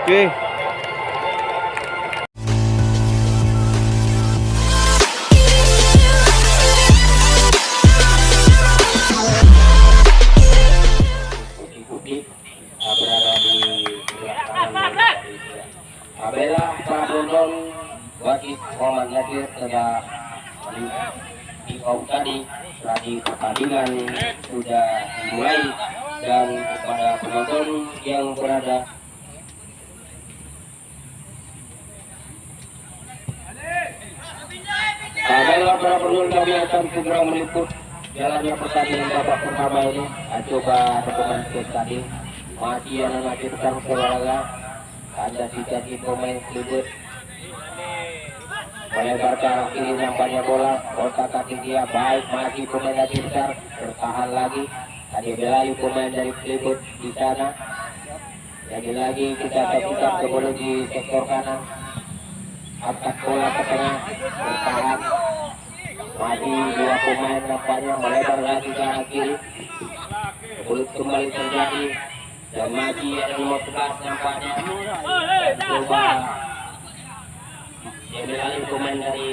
Oke. Berada di belakang Abela para penonton wasit Muhammad Nasir telah di tadi pertandingan sudah dimulai dan kepada penonton yang berada Abela para penonton kami akan segera meliput jalannya pertandingan babak pertama ini. Coba rekomen tadi masih anak sedang olahraga, ada tiga pemain Selibut melebar ke arah kiri, nampaknya bola otak kaki dia baik, masih pemain lagi besar bertahan lagi, tadi belayu pemain dari Selibut di sana. Lagi kita saksikan ke bola di sektor kanan, angkat bola ke tengah bertahan, masih dua pemain nampaknya melebar lagi ke arah kiri, bola kembali terjadi dan masih ada nomor 11 nampaknya coba diambil alih pemain dari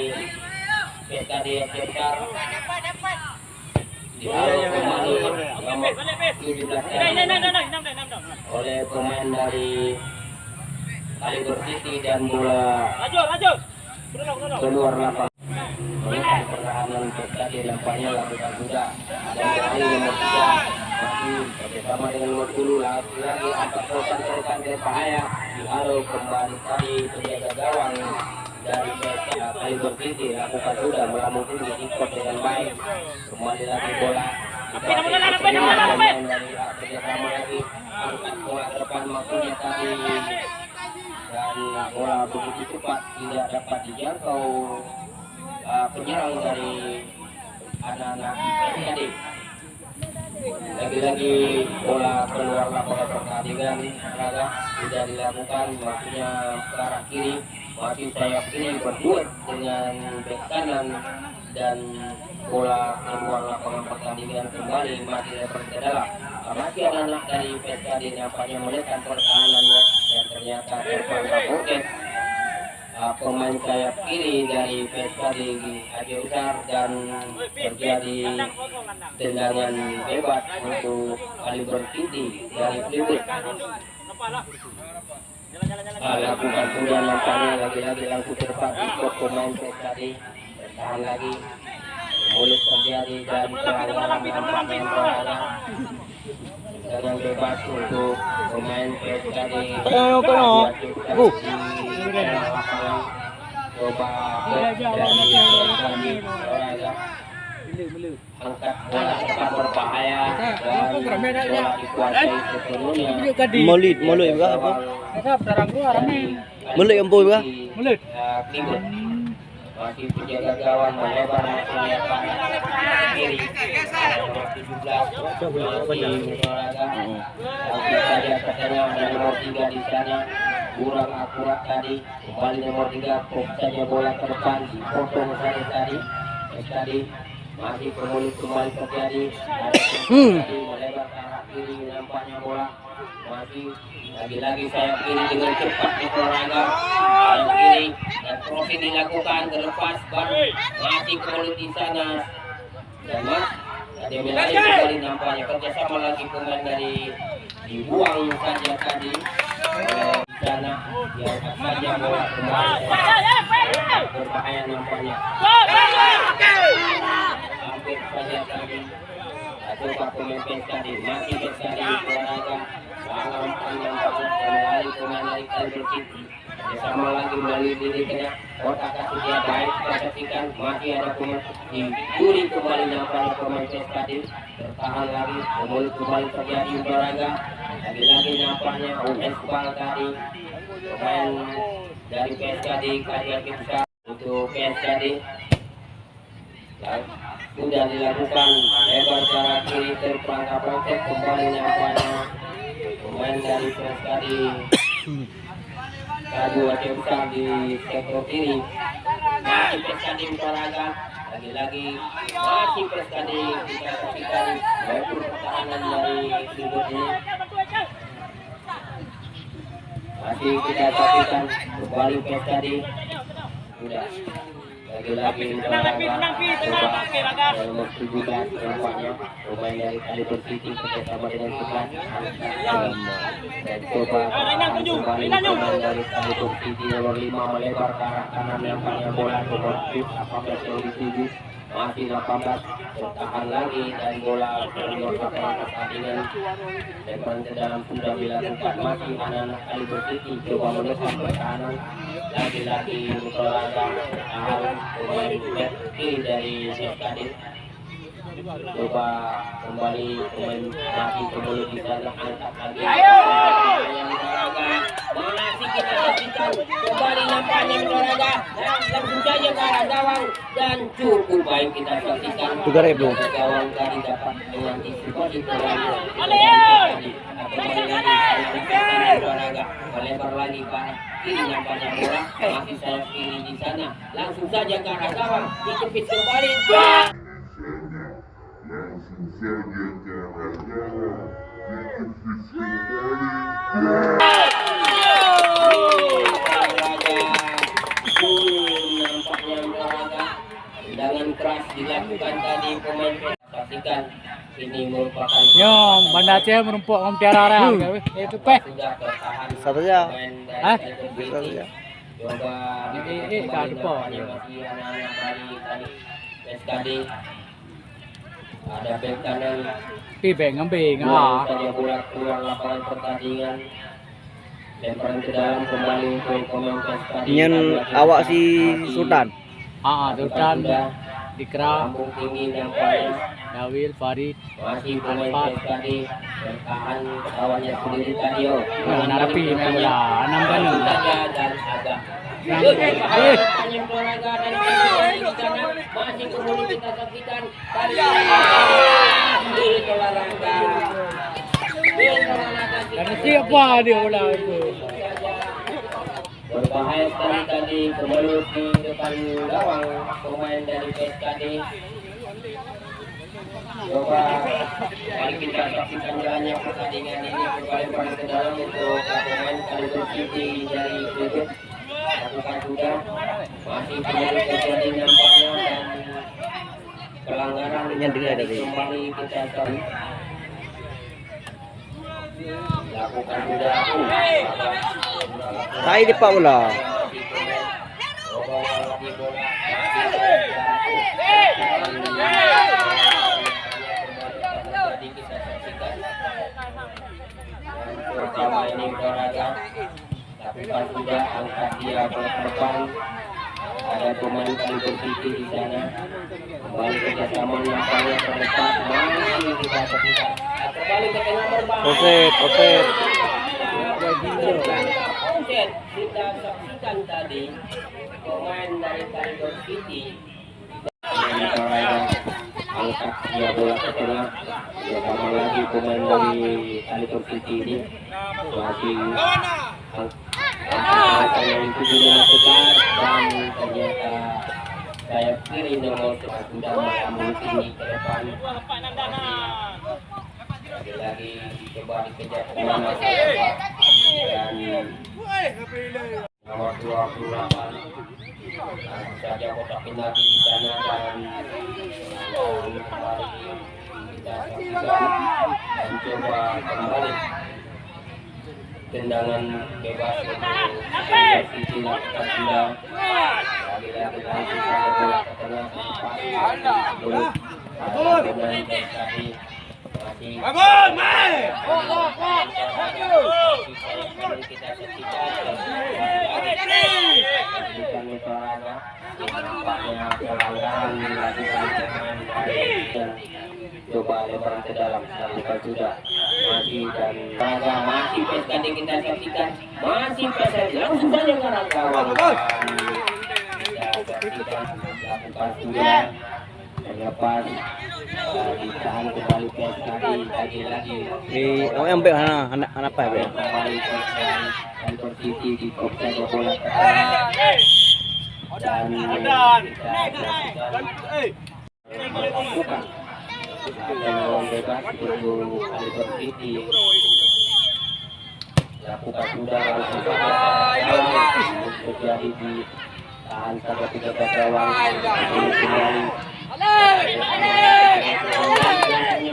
PSKD besar dialog kembali nomor 17 oleh pemain dari Kaliber City dan bola keluar lapangan. Melihat pertahanan PSKD nampaknya lakukan sudah dan dari nomor 3 masih bersama dengan nomor 10 lagi angkat rekan berbahaya dihalau kembali tadi penjaga gawang dari Kaliber City lakukan sudah melamun tinggi ikut dengan baik, kembali lagi bola dari kerjasama lagi angkat bola ke depan maksudnya tadi dan bola begitu cepat tidak dapat dijangkau penyerang dari anak-anak tadi. Lagi-lagi bola keluar lapangan pertandingan sudah dilakukan, maksudnya ke arah kiri, masih sayap kiri berduet dengan bek kanan dan bola keluar lapangan pertandingan kembali masih lebar ke dalam. Masih anak-anak dari PSKD nampaknya menekan pertahanannya dan ternyata terperangkap Bokes. Pemain sayap kiri dari PSKD Aceh Besar dan terjadi tendangan bebas untuk Kaliber City dari Selibut. Lakukan sudah nampaknya lagi-lagi langsung ke depan ikut pemain PSKD bertahan lagi mulai terjadi dan pelanggaran nampaknya tendangan bebas untuk pemain PSKD. Coba dari angkat bola cepat berbahaya dan bola dikuasai sepenuhnya. Mulut juga apa? Mulut yang boy juga. Mulut. Masih penjaga gawang melebar maksudnya kiri. Nomor 17 masih saja katanya ada nomor 3 di sana. Kurang akurat tadi, kembali nomor 3 pop saja bola ke depan dipotong saja tadi masih kembali terjadi melebar ke arah kiri, nampaknya bola masih lagi-lagi sayap kiri dengan cepat olahraga sayap kiri dan crossing dilakukan terlepas masih kembali di sana dan tadi melalui kembali nampaknya kerjasama lagi pemain dari dibuang saja tadi di sana yang saja bola kembali berbahaya nampaknya hampir saja tadi coba pemain tadi masih PSKD olahraga dalam panjang melalui pemain dari Kaliber City bersama lagi melalui diri tengah otak kaki dia baik perhatikan masih ada pemain dicuri kembali nampaknya pemain PSKD bertahan lagi kembali terjadi olahraga lagi-lagi nampaknya Esbal tadi pemain dari PSKD Kaliber besar untuk PSKD sudah dilakukan lebar ke arah kiri terperangkap proses kembali nampaknya pemain dari PSKD Ragu Aceh Besar di sektor kiri masih PSKD olahraga lagi-lagi masih PSKD kita saksikan maupun pertahanan dari Selibut ini masih kita saksikan kembali pes tadi sudah lagi-lagi nomor 17 nampaknya pemain dari Kaliber City bersama dengan 11 dan coba kembali pemain dari Kaliber City nomor 5 melebar ke arah kanan nampaknya bola nomor 18 yang dituju masih 18 bertahan lagi dan bola keluar lapangan pertandingan dan ke dalam sudah dilakukan masih anak-anak Kaliber City coba menekan pertahanan lagi-lagi berlaga bertahan pemain kiri dari SKD coba kembali pemain masih kembali di sana angkat lagi yang berlaga masih kita saksikan kembali nampaknya berlaga dan langsung saja ke arah gawang dan cukup baik kita saksikan gawang tadi dapat mengantisipasi berlaga melebar lagi ke arah kiri nampaknya bola masih sayap kiri di sana langsung saja ke arah gawang dikepit kembali langsung saja ke arah gawang dikepit kembali nampaknya berlaga tendangan keras dilakukan tadi pemain saksikan ini merupakan Nyong, Banda Aceh merumpuk om tiara itu peh. sudah tertahan Satu aja. Hah? Bisa aja. coba kado po. masih anak-anak dari tadi SKD ada bek kanan Pibeng ngambing buang saja bola keluar lapangan pertandingan lemparan ke dalam kembali untuk pemain SKD Nyen awak si Sultan. Sultan Dikra, lambung tinggi nampaknya Dawil, Farid, masih pemain SKD bertahan kawannya sendiri tadi Narapi main bola 6 kan. saja dan agak masih kembali kita saksikan tadi di olahraga Karena siapa dia bola itu? berbahaya sekali tadi kembali di depan gawang pemain dari SKD coba kali kita saksikan jalannya pertandingan ini kembali pada ke dalam untuk pemain Kaliber City dari Bebek lakukan sudah masih kembali terjadi nampaknya dan pelanggaran Yang dengar dari kembali kita cari lakukan sudah Hai di Pak bola. Pertama ini olahraga lakukan sudah angkat dia ke depan ada pemain Kaliber City di sana kembali kerjasama nampaknya ke depan masih kita saksikan kembali ke tengah berbahaya Oset. Offset kita saksikan tadi pemain dari Kaliber City angkat dia bola ke tengah bersama lagi pemain dari Kaliber City ini masih angkat yang itu juga masukkan dan ternyata sayap kiri nomor sudah mengambil tinggi ke depan lagi coba dikejar pemain dan nomor 28 langsung saja kotak penalti di sana dan kembali kita saksikan dan coba kembali tendangan bebas untuk City lakukan sudah lagi-lagi langsung saja bola ke tengah belum pemain tadi masih kita saksikan nampaknya pelanggaran dilakukan pemain coba lebar ke dalam lakukan sudah masih dan raga masih pes tadi kita saksikan masih pes langsung saja ke arah gawang kita saksikan lakukan sudah terlepas ditahan kembali pes tadi lagi Oh yang baik anak apa ya? kembali pes dari Kaliber City di offside bola ke tengah dan kita saksikan bukan tendangan bebas untuk Kaliber City lakukan sudah langsung saja terjadi di tahan pada 3 gawang kembali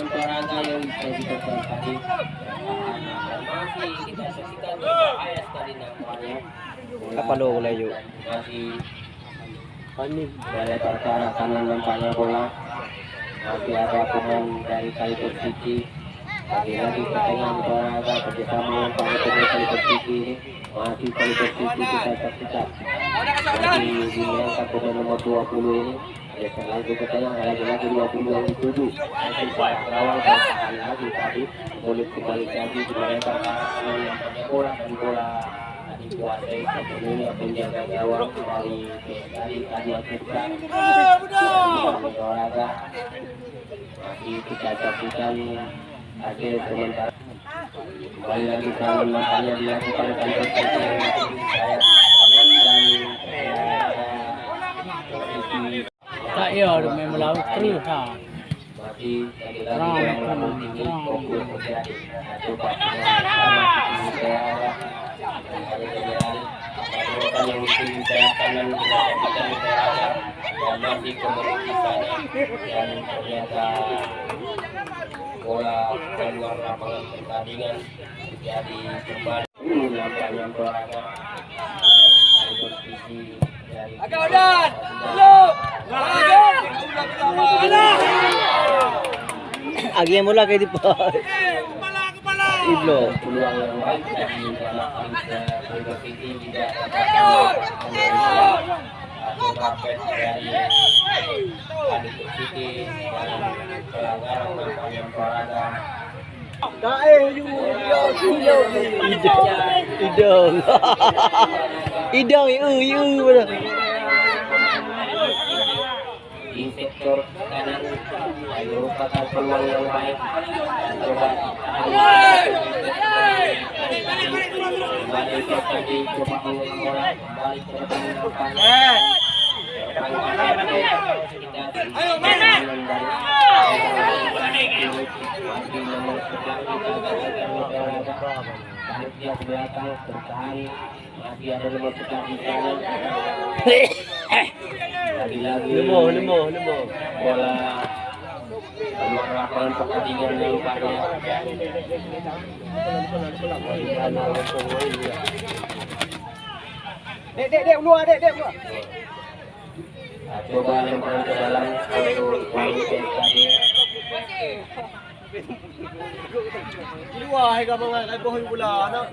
Toraga yang disaksikan tadi masih kita saksikan bahaya sekali nampaknya Apa lo boleh yuk? masih dari arah kanan nampaknya bola masih ada pemain dari Kaliber City lagi ke tengah Toraga kerjasama dengan Kaliber City ini masih Kaliber City kita saksikan masih dimenangkan pemain nomor 20 ini lagi ke tengah lagi 20 yang dituju masih berawal dan lagi tadi boleh kembali lagi dimenangkan yang punya bola dan bola dikuasai sepenuhnya penjaga gawang dari Adil Putra Toraga masih kita saksikan hasil sementara kembali lagi serangan matanya dilakukan oleh Persija sayap kanan dan posisi Tak ya, main melaut terus ha. masih lagi yang lebih tinggi fokus terjadi coba yang mungkin saya kanan dilakukan Toraga dan masih kembali di sana dan ternyata bola keluar lapangan pertandingan jadi kembali nampaknya Toraga bersisi dari Agi yang mula kayak di Iblo. peluang yang baik dari Kaliber City tidak dapat rapet dari Kaliber City dan pelanggaran nampaknya Toraga Idong. Idong betul. di sektor kanan merupakan peluang yang baik coba kembali ke tadi coba mengulang bola kembali ke depan dia ke belakang bertahan masih ada nomor 11 di sana lagi-lagi Lemo. bola keluar lapangan pertandingan yang banyak Dek keluar. coba lemparan ke dalam untuk main tadi Luar ke bawah kai bohong bola nak.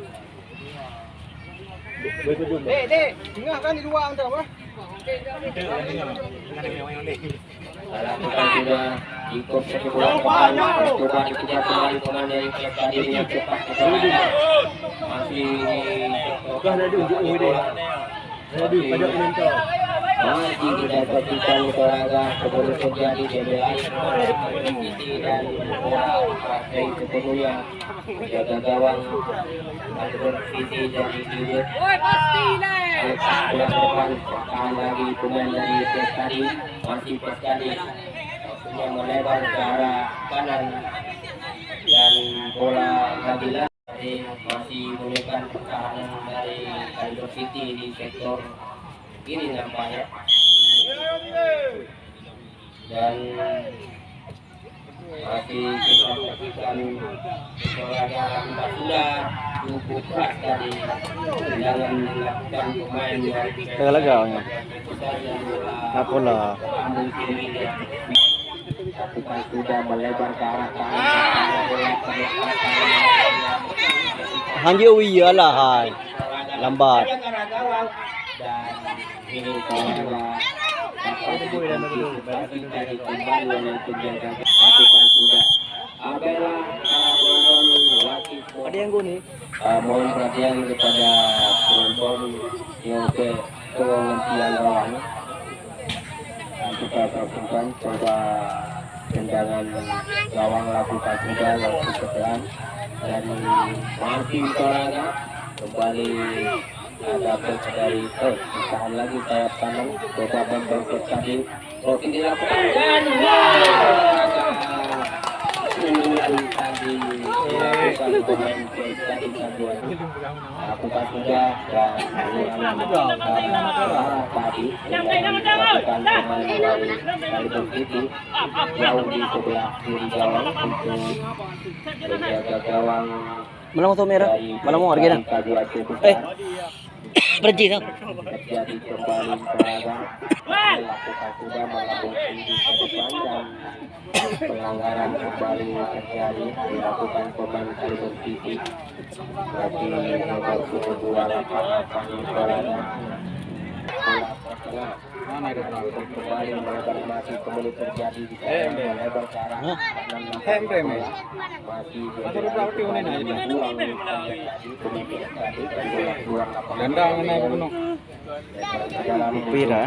Dek, tengah kan di luar entah apa? lakukan sudah ikut satu bola kembali coba dikejar kembali pemain dari klub tadi yang cepat ke Toraga masih masih tidak saksikan Toraga sebelum terjadi DBI dan bola pakai sepenuhnya jaga gawang Kaliber City dari Gilet bola depan tahan lagi pemain dari klub tadi masih sekali maksudnya melebar ke arah kanan dan bola lagi masih menggunakan pertahanan dari Kaliber City di sektor ini nampaknya dan masih kita saksikan Toraga lakukan sudah cukup keras tadi jangan melakukan pemain dari Lagawnya. Apalah. lakukan sudah melebar ke arah kanan Hanji iyalah hai. Lambat. dan ini Toraga dari kembali yang penjaga lakukan sudah Abela wasit Ada yang guni. mohon perhatian kepada penonton yang ke penghentian gawang kita lakukan coba tendangan gawang lakukan sudah waktu setelan dan masih Toraga kembali ada dari tahan lagi sayap kanan coba membentuk tadi oke dilakukan dan Toraga dilakukan pemain dari Saduan. Lakukan sudah dan tadi dilakukan pemain dari Kaliber City jauh di sebelah kiri gawang untuk menjaga gawang Mana mau merah? Mana mau harga pergi dong. terjadi kembali serangan melakukan sudah melambung tinggi ke depan dan pelanggaran kembali terjadi dilakukan pemain Kaliber City berarti nomor 22 Nikolada kembali melebar masih kembali terjadi di sana melebar ke arah masih Pira.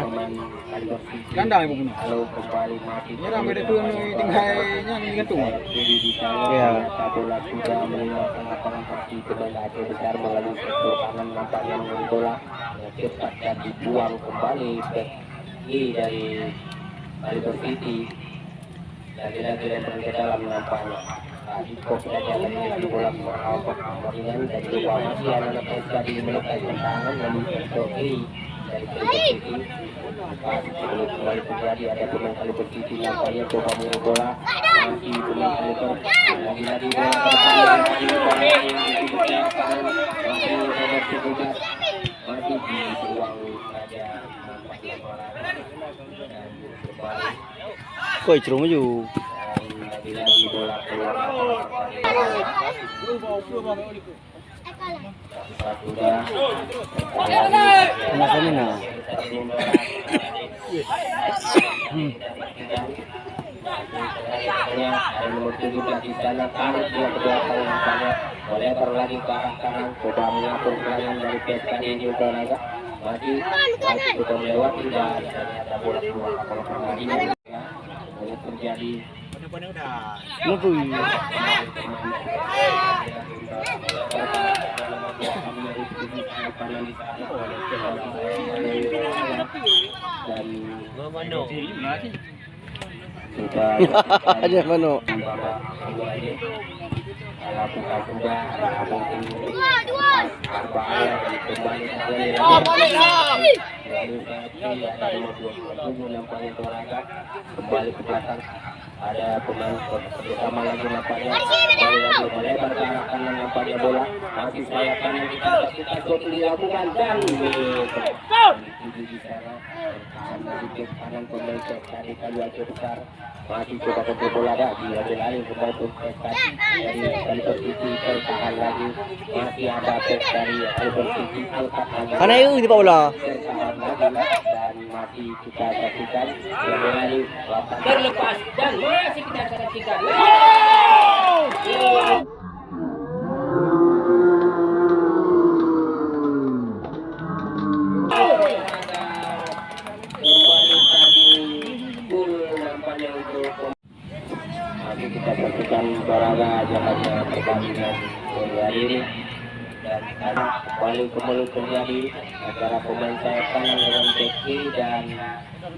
Gandang ibu bunuh. Lalu kembali masih Ini ramai itu tinggalnya gantung. jadi di sana Ya. satu lagi sudah meninggalkan lapangan kaki kembali Aceh besar melalui sektor kanan nampaknya dengan bola cepat dan dibuang kembali ke kiri dari Kaliber City dan lagi lempar ke dalam nampaknya. Di kok saja terjadi bola kemarin dan juga masih anak-anak yang tadi melekatkan tangan melalui sektor kiri dari Kaliber City. Sebelum kembali terjadi ada pemain Kaliber City nampaknya coba mengulang bola masih pemain Kaliber lagi-lagi bola masih nomor 17 masih dibuang saja nampaknya bola dan kembali Koi cuma ju. lagi-lagi bola keluar sudah Mana kami na? ada nomor 17 di sana tarik dia ke belakang nampaknya melebar lagi ke arah kanan coba mengatur serangan dari PSKD juga naga masih coba melewati dan ternyata bola keluar kalau pertandingan boleh terjadi Lupa. Ada mana? Kembali ke belakang ada pemain bersama lagi nampaknya kembali lagi melebar ke arah kanan nampaknya bola masih sayap kanan kita shot dilakukan dan di sana bertahan dari bek kanan pemain dari Kaliber Aceh besar masih coba ke bola lagi lari kembali ke dari Kaliber City bertahan lagi masih ada bek dari Kaliber City angkat lagi Mana itu di bola? bertahan lagi dan masih kita saksikan kembali terlepas dan masih kita saksikan. Kembali tadi gol nampaknya untuk masih kita saksikan Baraga jalannya pertandingan sore hari ini dan kembali terjadi antara pemain sayap kanan dengan bek kiri dan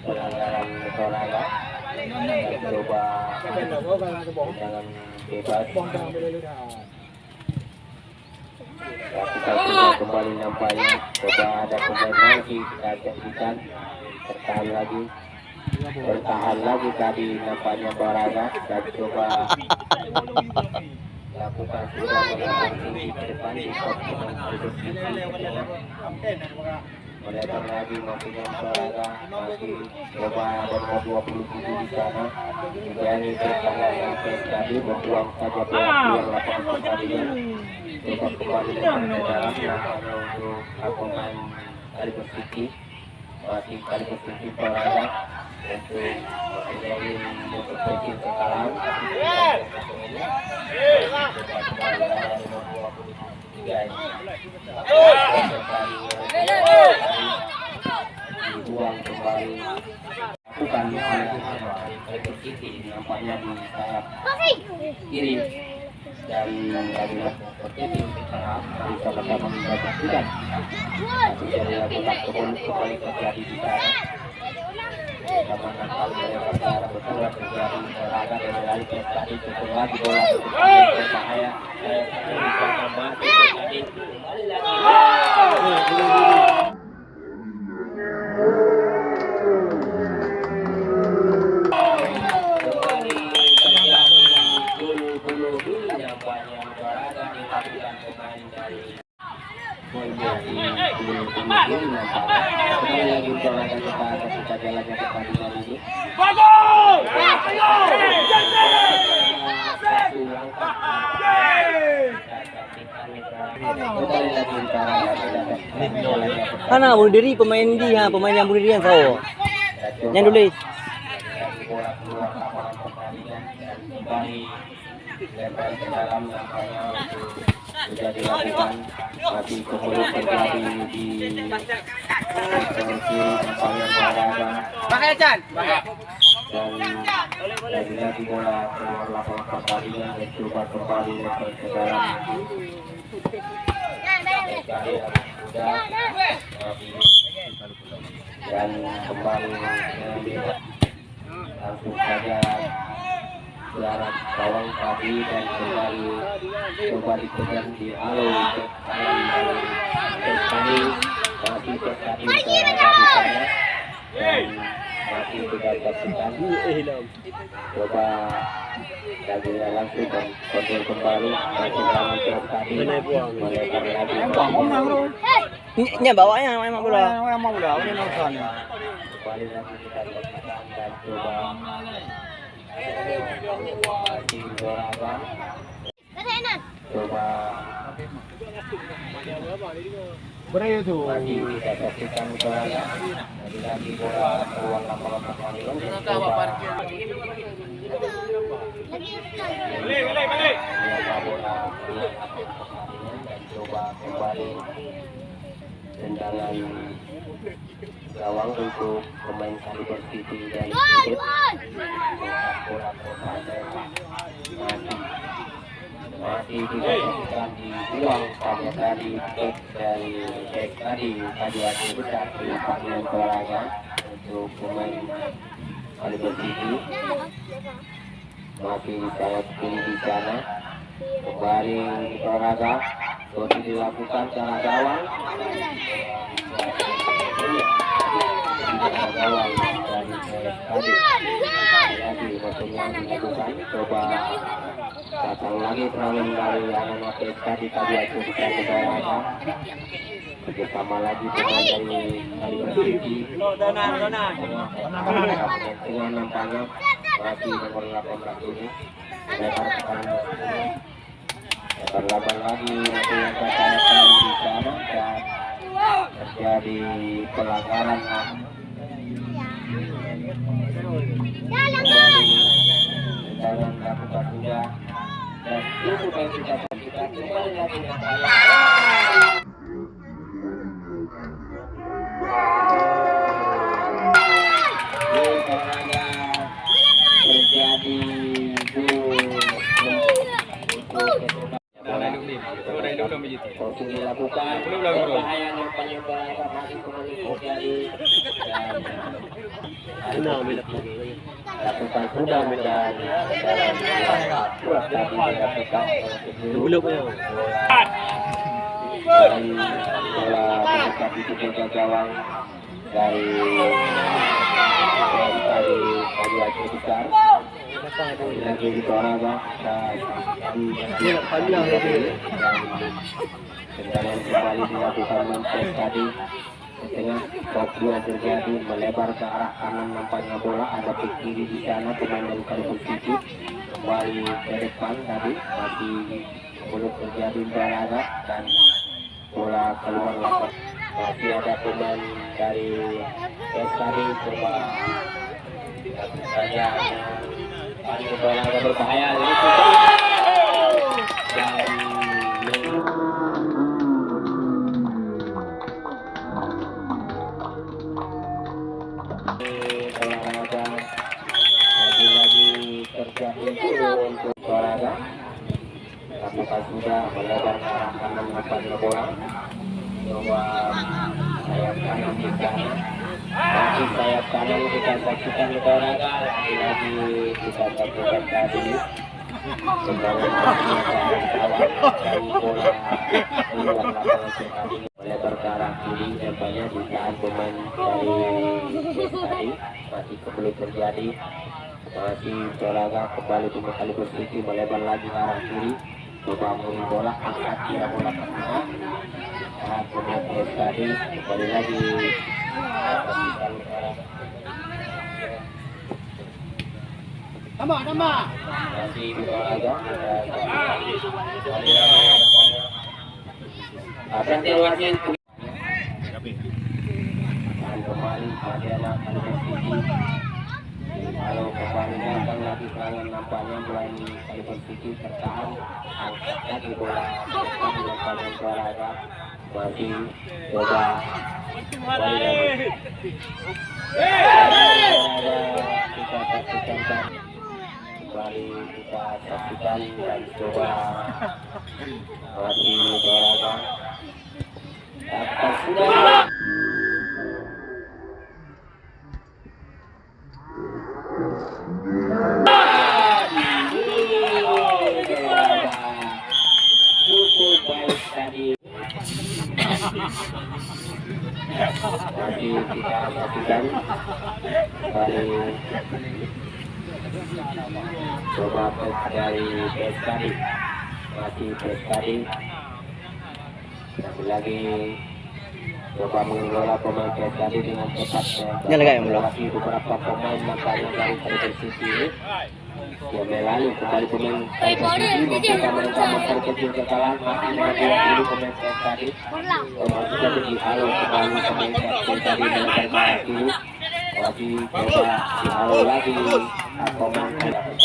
pelanggaran Baraga dan coba dengan bebas kita sudah kembali nampaknya coba ada pemain lagi kita saksikan bertahan lagi tadi nampaknya Baraga dan coba lakukan sudah melakukan tinggi ke depan di melebar lagi masih dengan Baraga masih coba ada nomor 27 di sana jadi bertahan sampai tadi membuang saja bola keluar lapangan pertandingan coba kembali ke dalam nampaknya untuk pemain Kaliber City masih Kaliber City Baraga untuk menjadi memperbaiki kekalahan dibuang kembali bukan Kaliber City nampaknya di sayap kiri dan Kaliber City secara sama-sama menyaksikan jadi lakukan kembali terjadi di sana bersama nampal melebar ke arah betul terjadi olahraga dari lari ke tadi cukup lagi bola berbahaya bisa mati tadi kembali lagi. Mana bunuh diri pemain dia, pemain yang bunuh diri yang tahu. Yang tulis. Sudah dilakukan tapi kemudian terjadi di dan lagi-lagi bola keluar lapangan pertandingan dan coba kembali ke dalam dan kembali langsung saja jarak bawang tadi dan kembali coba dikejar di alo tadi masih terjadi di sana dan masih tidak tersentuh coba lagi langsung dan kontrol kembali masih dalam tadi melebar lagi Nya bawanya memang bola. kembali lagi kita lakukan dan coba coba Berapa itu? lagi kita saksikan bola lagi bola keluar lapangan pertandingan bola dan coba kembali tendangan gawang untuk pemain Kaliber City dan bola masih dilakukan di ruang pada tadi dari tadi ada besar di panggilan olahraga untuk pemain Kaliber City masih sayap kiri di sana kembali olahraga terus dilakukan cara gawang lagi maksudnya dilakukan coba datang lagi serangan dari anak tadi aku bisa berolahraga bersama lagi pemain dari Persiji dengan nampaknya masih nomor 18 ini lebar lagi nanti yang katakan di sana dan terjadi pelanggaran dan lakukan juga dan itu yang kita saksikan kembali lagi terjadi dilakukan bahayanya penyebaran masih terjadi dan lakukan sudah menjadi dan bola mendekati tiga gawang dari Aceh besar lagi di olahraga dan tendangan kembali dilakukan Manchester tadi dengan box 2 terjadi melebar ke arah kanan nampaknya bola ada ke kiri di sana pemain dari Kaliber City kembali ke depan tadi masih belum terjadi olahraga dan bola keluar lapangan masih ada pemain dari tadi coba saja paling bola berbahaya ini dan olahraga lagi-lagi terjadi untuk olahraga apakah sudah melebar ke arah kanan nampaknya bola coba sayap kanan di sana Masih sayap kanan kita saksikan olahraga lagi-lagi kita saksikan tadi sebagai bola keluar lapangan tadi melebar ke arah kiri nampaknya ditahan pemain dari tadi masih kembali terjadi masih olahraga kembali dua kali posisi melebar lagi ke arah kiri coba mengambil bola angkat dia bola ke tengah saat pemain tadi kembali lagi Tambah. masih olahraga Santiago Wasit kembali pada kalau kembali datang lagi serangan nampaknya mulai kali posisi tertahan angkat lagi bola dilakukan olahraga masih coba kembali kita saksikan kembali kita saksikan dan coba masih olahraga atas sudah cukup baik tadi masih kita saksikan dari coba tes dari tes tadi masih tes tadi lagi coba mengelola pemain tes tadi dengan cepat melewati beberapa pemain makanya dari posisi ini yang melalui kembali pemain membuka mereka memperkecil kekalahan masih menjadi pemain tes tadi masih saja dihalau kembali pemain tes tadi melebar ke kiri masih coba dihalau lagi pemain tes tadi